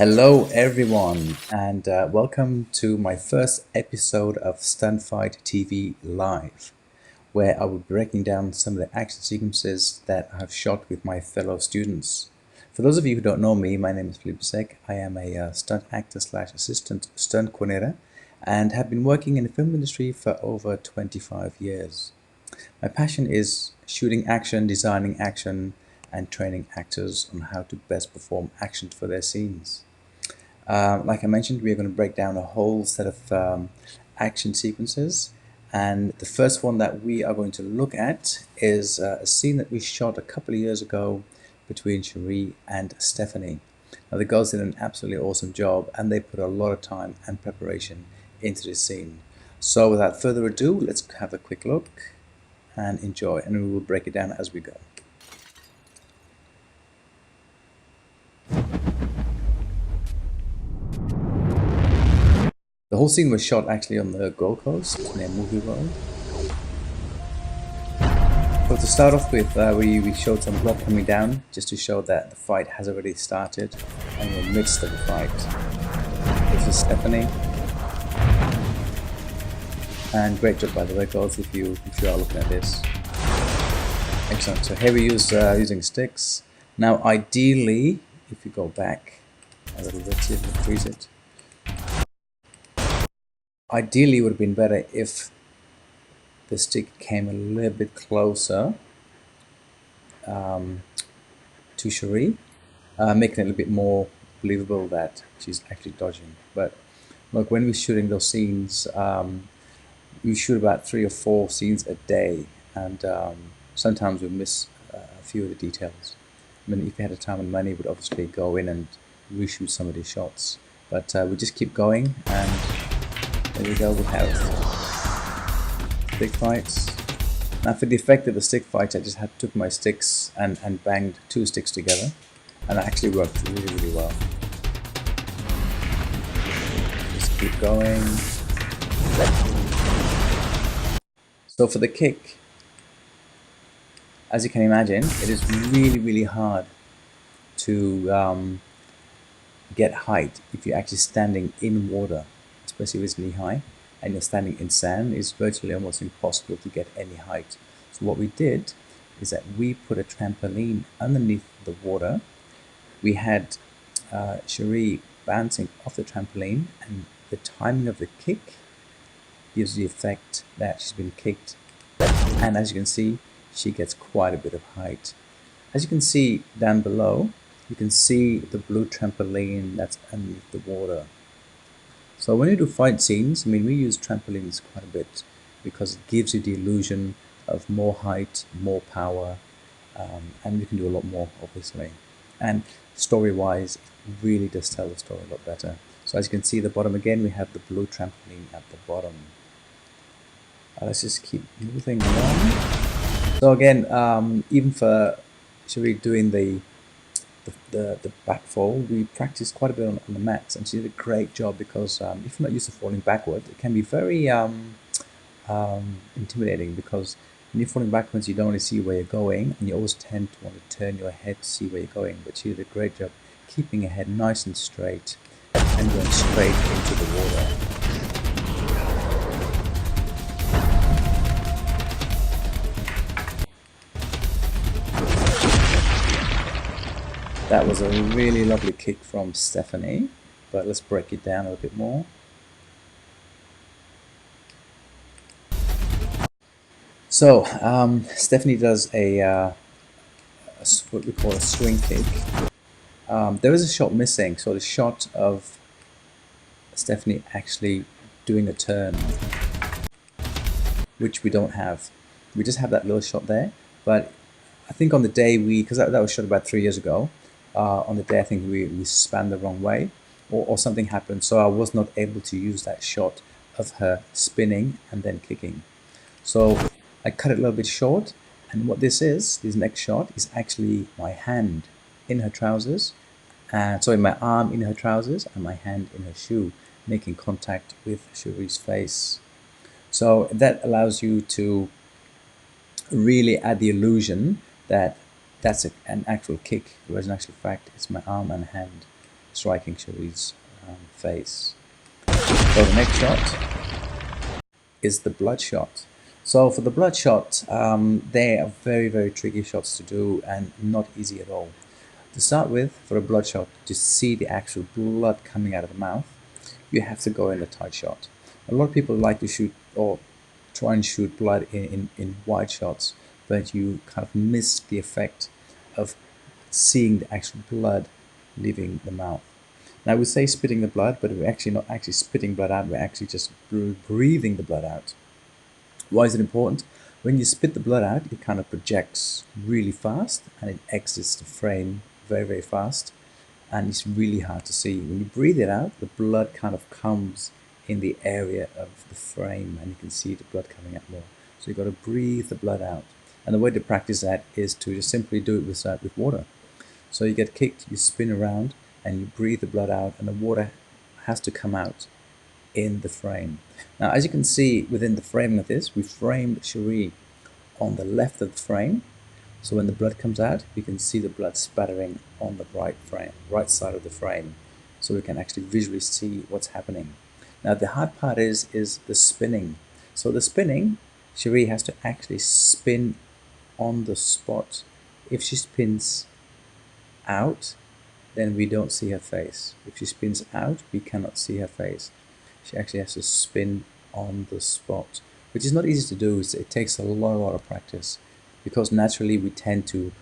Hello everyone, and welcome to my first episode of Stunt Fight TV Live, where I will be breaking down some of the action sequences that I have shot with my fellow students. For those of you who don't know me, my name is Philippe Deseck. I am a stunt actor / assistant stunt coordinator and have been working in the film industry for over 25 years. My passion is shooting action, designing action, and training actors on how to best perform action for their scenes. Like I mentioned, we're going to break down a whole set of action sequences, and the first one that we are going to look at is a scene that we shot a couple of years ago between SHEREE and Stephanie. Now the girls did an absolutely awesome job, and they put a lot of time and preparation into this scene. So without further ado, let's have a quick look and enjoy, and we will break it down as we go. The whole scene was shot actually on the Gold Coast near Movie World. So to start off with, we showed some blood coming down just to show that the fight has already started and we're in the midst of the fight. This is Stephanie. And great job by the way, girls, if you are looking at this. Excellent. So here we use using sticks. Now ideally, if you go back a little bit, see if we can freeze it. Ideally, it would have been better if the stick came a little bit closer to SHEREE, making it a little bit more believable that she's actually dodging. But look, when we're shooting those scenes, we shoot about 3 or 4 scenes a day, and sometimes we miss a few of the details. I mean, if we had the time and money, we'd obviously go in and reshoot some of these shots. But we just keep going, and there we go, we have stick fights. Now for the effect of the stick fights, I just took my sticks and banged 2 sticks together, and it actually worked really well. Just keep going. So for the kick, as you can imagine, it is really hard to get height if you're actually standing in water, especially if it's knee high, and you're standing in sand. It's virtually almost impossible to get any height. So what we did is that we put a trampoline underneath the water. We had SHEREE bouncing off the trampoline, and the timing of the kick gives the effect that she's been kicked. And as you can see, she gets quite a bit of height. As you can see down below, you can see the blue trampoline that's underneath the water. So when you do fight scenes, I mean, we use trampolines quite a bit because it gives you the illusion of more height, more power, and you can do a lot more, obviously. And story-wise, it really does tell the story a lot better. So as you can see at the bottom again, we have the blue trampoline at the bottom. Let's just keep moving along. So again, even for SHEREE doing the backfall, we practiced quite a bit on the mats, and she did a great job because if you're not used to falling backward, it can be very intimidating, because when you're falling backwards, you don't really see where you're going, and you always tend to want to turn your head to see where you're going. But she did a great job keeping your head nice and straight and going straight into the water. That was a really lovely kick from Stephanie, but let's break it down a little bit more. So Stephanie does what we call a swing kick. There is a shot missing, so the shot of Stephanie actually doing a turn, which we don't have. We just have that little shot there, but I think on the day because that was shot about 3 years ago, on the day I think we span the wrong way, or something happened, so I was not able to use that shot of her spinning and then kicking. So I cut it a little bit short, and what this next shot is actually my hand in her trousers, and sorry, my arm in her trousers and my hand in her shoe, making contact with SHEREE's face. So that allows you to really add the illusion that that's an actual kick, whereas in actual fact it's my arm and hand. striking Sheree's face. So the next shot is the blood shot. So for the blood shot, they are very, very tricky shots to do and not easy at all. To start with, for a blood shot, to see the actual blood coming out of the mouth, you have to go in a tight shot. A lot of people like to shoot or try and shoot blood in wide shots, but you kind of miss the effect of seeing the actual blood leaving the mouth. Now we say spitting the blood, but we're actually not actually spitting blood out, we're actually just breathing the blood out. Why is it important? When you spit the blood out, it kind of projects really fast and it exits the frame very, very fast, and it's really hard to see. When you breathe it out, the blood kind of comes in the area of the frame and you can see the blood coming out more. So you've got to breathe the blood out. And the way to practice that is to just simply do it with water. So you get kicked, you spin around and you breathe the blood out, and the water has to come out in the frame. Now, as you can see within the framing of this, we framed Sheree on the left of the frame. So when the blood comes out, you can see the blood spattering on the right side of the frame. So we can actually visually see what's happening. Now the hard part is the spinning. So the spinning, Sheree has to actually spin on the spot. If she spins out, then we don't see her face. If she spins out, we cannot see her face. She actually has to spin on the spot, which is not easy to do. It takes a lot of practice, because naturally we tend to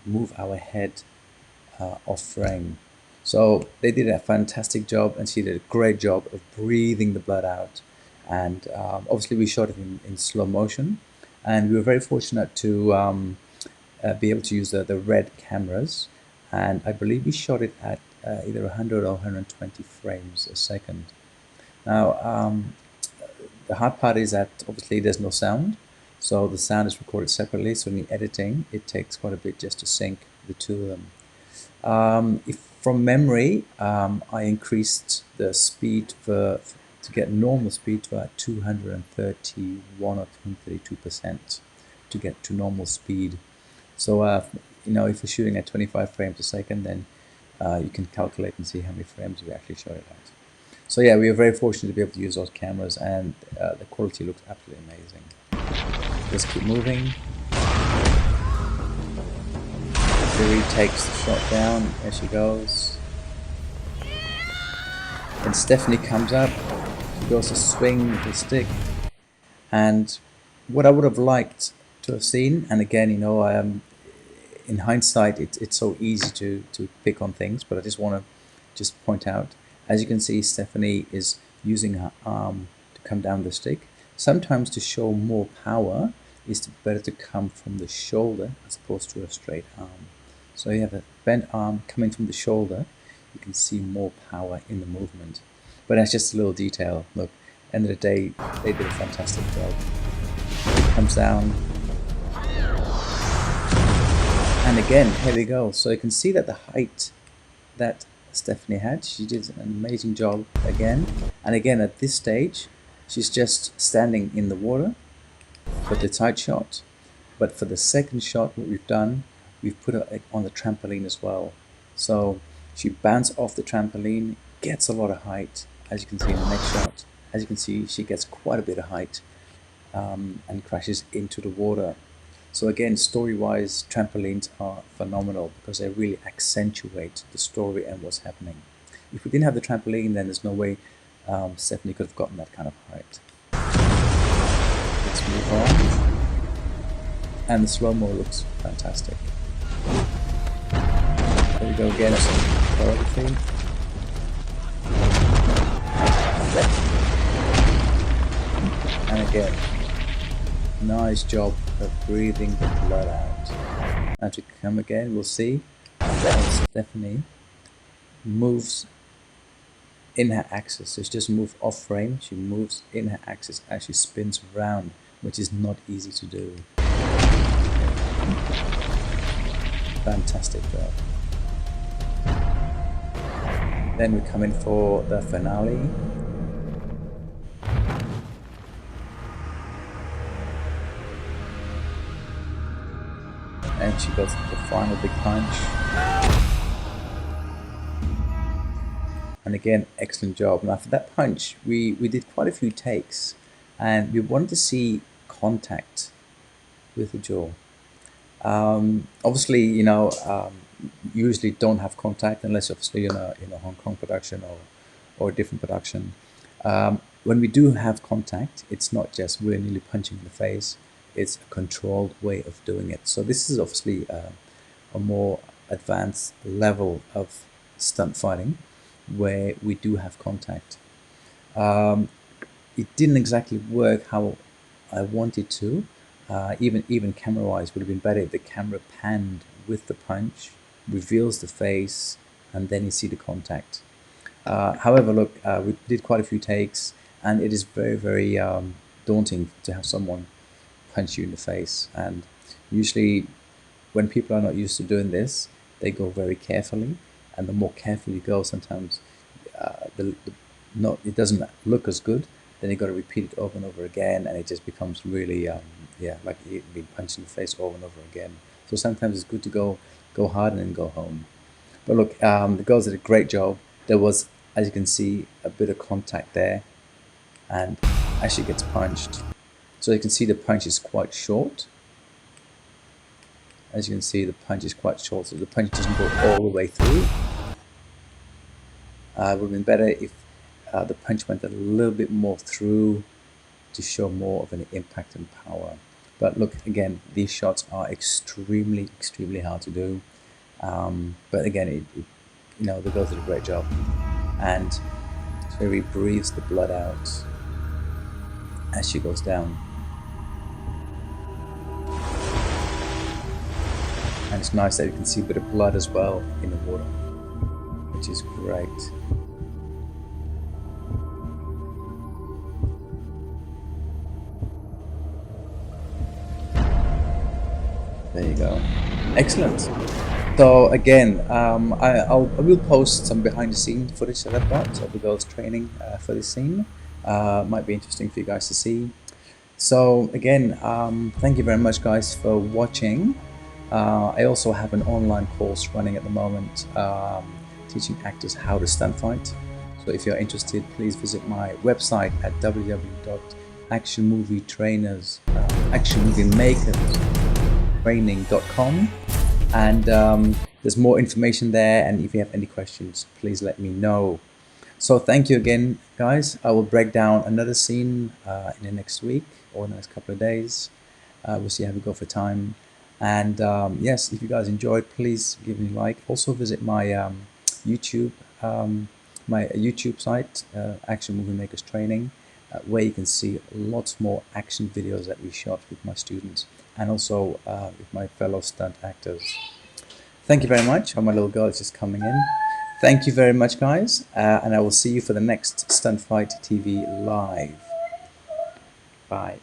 move our head off frame. So they did a fantastic job, and she did a great job of breathing the blood out. And obviously we shot it in slow motion, and we were very fortunate to be able to use the red cameras, and I believe we shot it at either 100 or 120 frames a second. Now the hard part is that obviously there's no sound, so the sound is recorded separately. So in the editing, it takes quite a bit just to sync the two of them. From memory, I increased the speed to get normal speed to about 231 or 232% to get to normal speed. So you know, if you're shooting at 25 frames a second, then you can calculate and see how many frames we actually shot it at. So yeah, we are very fortunate to be able to use those cameras, and the quality looks absolutely amazing. Just keep moving. Sheree takes the shot down. There she goes. Then Stephanie comes up. She goes to swing the stick. And what I would have liked to have seen, and again, you know, in hindsight, it's so easy to pick on things, but I just want to point out, as you can see, Stephanie is using her arm to come down the stick. Sometimes to show more power, it's better to come from the shoulder as opposed to a straight arm. So you have a bent arm coming from the shoulder, you can see more power in the movement. But that's just a little detail. Look, end of the day, they did a fantastic job. Comes down. And again, here we go. So you can see that the height that Stephanie had, she did an amazing job again. And again, at this stage, she's just standing in the water for the tight shot. But for the second shot, what we've done, we've put her on the trampoline as well. So she bounced off the trampoline, gets a lot of height, as you can see in the next shot. As you can see, she gets quite a bit of height and crashes into the water. So again, story-wise, trampolines are phenomenal because they really accentuate the story and what's happening. If we didn't have the trampoline, then there's no way Stephanie could have gotten that kind of height. Let's move on. And the slow-mo looks fantastic. There we go again, some choreography. And again, nice job of breathing the blood out. As we come again, we'll see that Stephanie moves in her axis. So she doesn't move off frame, she moves in her axis as she spins around, which is not easy to do. Fantastic job. Then we come in for the finale. And she goes for the final big punch. And again, excellent job. Now for that punch, we did quite a few takes, and we wanted to see contact with the jaw. Obviously, usually don't have contact unless obviously in a Hong Kong production or a different production. When we do have contact, it's not just willy-nilly punching in the face, it's a controlled way of doing it. So this is obviously a more advanced level of stunt fighting where we do have contact. It didn't exactly work how I wanted to. Even camera-wise, would have been better if the camera panned with the punch, reveals the face, and then you see the contact. However, look, we did quite a few takes, and it is very, very daunting to have someone punch you in the face. And usually, when people are not used to doing this, they go very carefully, and the more careful you go, sometimes it doesn't look as good. Then you got to repeat it over and over again, and it just becomes really, like you've been punched in the face over and over again. So sometimes it's good to go hard and then go home. But look, the girls did a great job. There was, as you can see, a bit of contact there, and as she gets punched, so you can see the punch is quite short. As you can see, the punch is quite short, so the punch doesn't go all the way through. It would have been better if the punch went a little bit more through to show more of an impact and power. But look, again, these shots are extremely, extremely hard to do. But again, the girls did a great job. And Sheree breathes the blood out as she goes down. And it's nice that you can see a bit of blood as well in the water, which is great. There you go. Excellent. So again, I will post some behind the scenes footage that I've got of the girls training for this scene. Might be interesting for you guys to see. So again, thank you very much guys for watching. I also have an online course running at the moment, teaching actors how to stunt fight. So if you're interested, please visit my website at actionmovie training.com, and there's more information there, and if you have any questions, please let me know. So thank you again guys. I will break down another scene in the next week or in the next couple of days. We'll see how we go for time. And yes, if you guys enjoyed, please give me a like. Also visit my YouTube site, Action Movie Makers Training, where you can see lots more action videos that we shot with my students and also with my fellow stunt actors. Thank you very much. Oh, my little girl is just coming in. Thank you very much guys, and I will see you for the next Stunt Fight TV live. Bye.